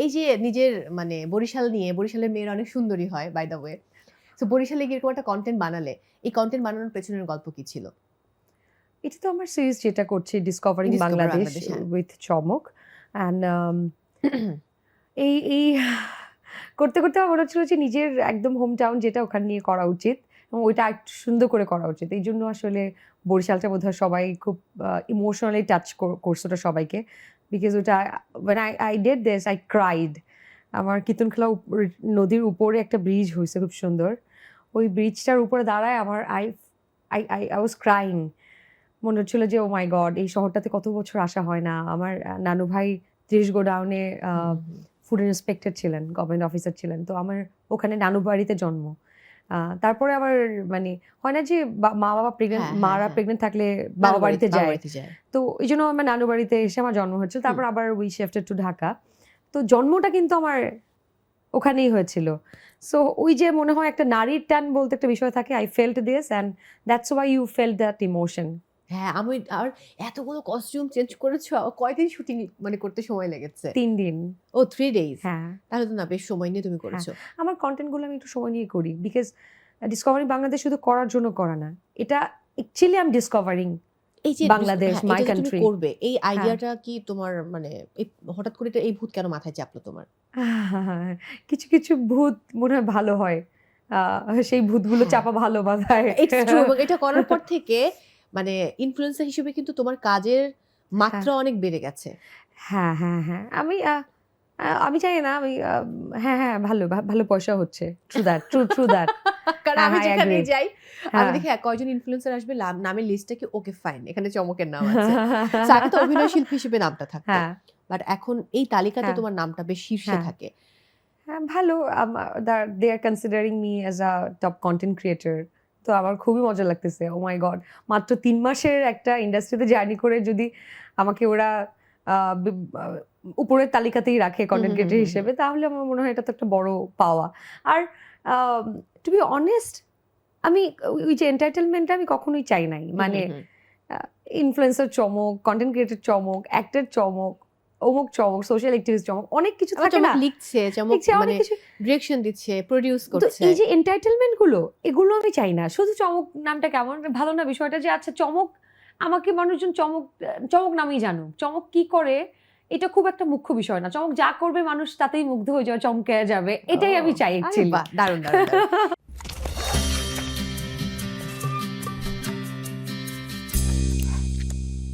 এই যে নিজের মানে বরিশাল নিয়ে, বরিশালের মেয়েরা অনেক সুন্দরী হয় বাই দ্য ওয়ে। সো বরিশালে গিয়ে এরকম একটা কনটেন্ট বানালে, এই কনটেন্ট বানানোর পেছনের গল্প কি ছিল? এটা তো আমার সিরিজ যেটা করছি ডিসকভারিং ডিসকভার বাংলাদেশ বাংলাদেশ, হ্যাঁ। উইথ চমক অ্যান্ড এই করতে করতে আমার মনে হচ্ছিল যে নিজের একদম হোম টাউন যেটা ওখানে নিয়ে করা উচিত এবং ওইটা একটু সুন্দর করে করা উচিত। এই জন্য আসলে বরিশালটা বোধহয় সবাই খুব ইমোশনালি টাচ করছে ওটা সবাইকে, বিকজ ওটা when I did this I cried. আমার কীর্তনখোলা নদীর উপরে একটা ব্রিজ হয়েছে খুব সুন্দর, ওই ব্রিজটার উপরে দাঁড়ায় আমার I was crying. মনে হচ্ছিল যে ও মাই গড, এই শহরটাতে কত বছর আসা হয় না। আমার নানু ভাই 30 গোডাউনে ফুড ইন্সপেক্টর ছিলেন, গভর্নমেন্ট অফিসার ছিলেন, তো আমার ওখানে নানু বাড়িতে জন্ম। তারপরে আবার মানে হয় না যে মা বাবা প্রেগনেন্ট, মারা প্রেগনেন্ট থাকলে বাবা বাড়িতে যায়, তো এই জন্য আমার নানু বাড়িতে এসে আমার জন্ম হয়েছিল। তারপর আবার উই শিফটেড টু ঢাকা, তো জন্মটা কিন্তু আমার ওখানেই হয়েছিল। সো ওই যে মনে হয় একটা নারীর টান বলতে একটা বিষয় থাকে, I felt this and that's why you felt that emotion. হ্যাঁ, আমি আর এতগুলো কস্টিউম চেঞ্জ করেছো, কয়দিন শুটিং মানে করতে সময় লেগেছে? 3 দিন। ও 3 ডেজ। হ্যাঁ, তাহলে তো না বেশ সময় নিয়ে তুমি করেছো। আমার কন্টেন্টগুলো আমি একটু সময় নিয়ে করি, বিকজ ডিসকভারিং বাংলাদেশ শুধু করার জন্য করা না, এটা অ্যাকচুয়ালি আই এম ডিসকভারিং এই যে বাংলাদেশ, মাই এটা যে তুমি কান্ট্রি। করবে, এই আইডিয়াটা কি তোমার মানে হঠাৎ করে এই ভূত কেন মাথায় চাপলো তোমার? কিছু কিছু ভূত মনে হয় ভালো হয়, সেই ভূতগুলো চাপা ভালো বাঁধায়। It's true. এবং এটা করার পর থেকে মানে ইনফ্লুয়েন্সার হিসেবে কিন্তু তোমার কাজের মাত্রা অনেক বেড়ে গেছে। হ্যাঁ হ্যাঁ হ্যাঁ, আমি জানি না, আমি হ্যাঁ ভালো পয়সা হচ্ছে। True that. কারণ আমি যেখানে যাই আমি দেখি কয়জন ইনফ্লুয়েন্সার আসবে, নামের লিস্টে কি ওকে ফাইন এখানে চমকের নাম আছে। সো আগে তো অভিনয় শিল্পী হিসেবে নামটা থাকতো, বাট এখন এই তালিকাতে তোমার নামটা বেশ শীর্ষে থাকে। হ্যাঁ ভালো, they are considering me as a top content creator, তো আমার খুবই মজা লাগতেছে। ও মাই গড, মাত্র 3 মাসের একটা ইন্ডাস্ট্রিতে জার্নি করে যদি আমাকে ওরা উপরের তালিকাতেই রাখে কন্টেন্ট ক্রিয়েটর হিসেবে, তাহলে আমার মনে হয় এটা তো একটা বড় পাওয়া। আর টু বি অনেস্ট, আমি ওই যে এন্টারটেনমেন্টটা আমি কখনোই চাই নাই, মানে ইনফ্লুয়েন্সার চমক, কন্টেন্ট ক্রিয়েটর চমক, অ্যাক্টর চমক, অমুক চমক, সোশ্যাল অ্যাক্টিভিস্ট চমক, অনেক কিছু থাকে না, লিখছে চমক, মানে ডিরেকশন দিচ্ছে, প্রোডিউস করছে। এই যে এন্টারটেনমেন্ট গুলো, এগুলো আমি চাই না। শুধু চমক নামটা কেমন ভালো না বিষয়টা, যে আচ্ছা চমক, আমাকে মানুষজন চমক নামেই জানুক, চমক কি করে এটা খুব একটা মুখ্য বিষয় না, চমক যা করবে মানুষ তাতেই মুগ্ধ হয়ে যাবে, চমকে যাবে, এটাই আমি চাই অ্যাকচুয়ালি। দারুণ দারুণ।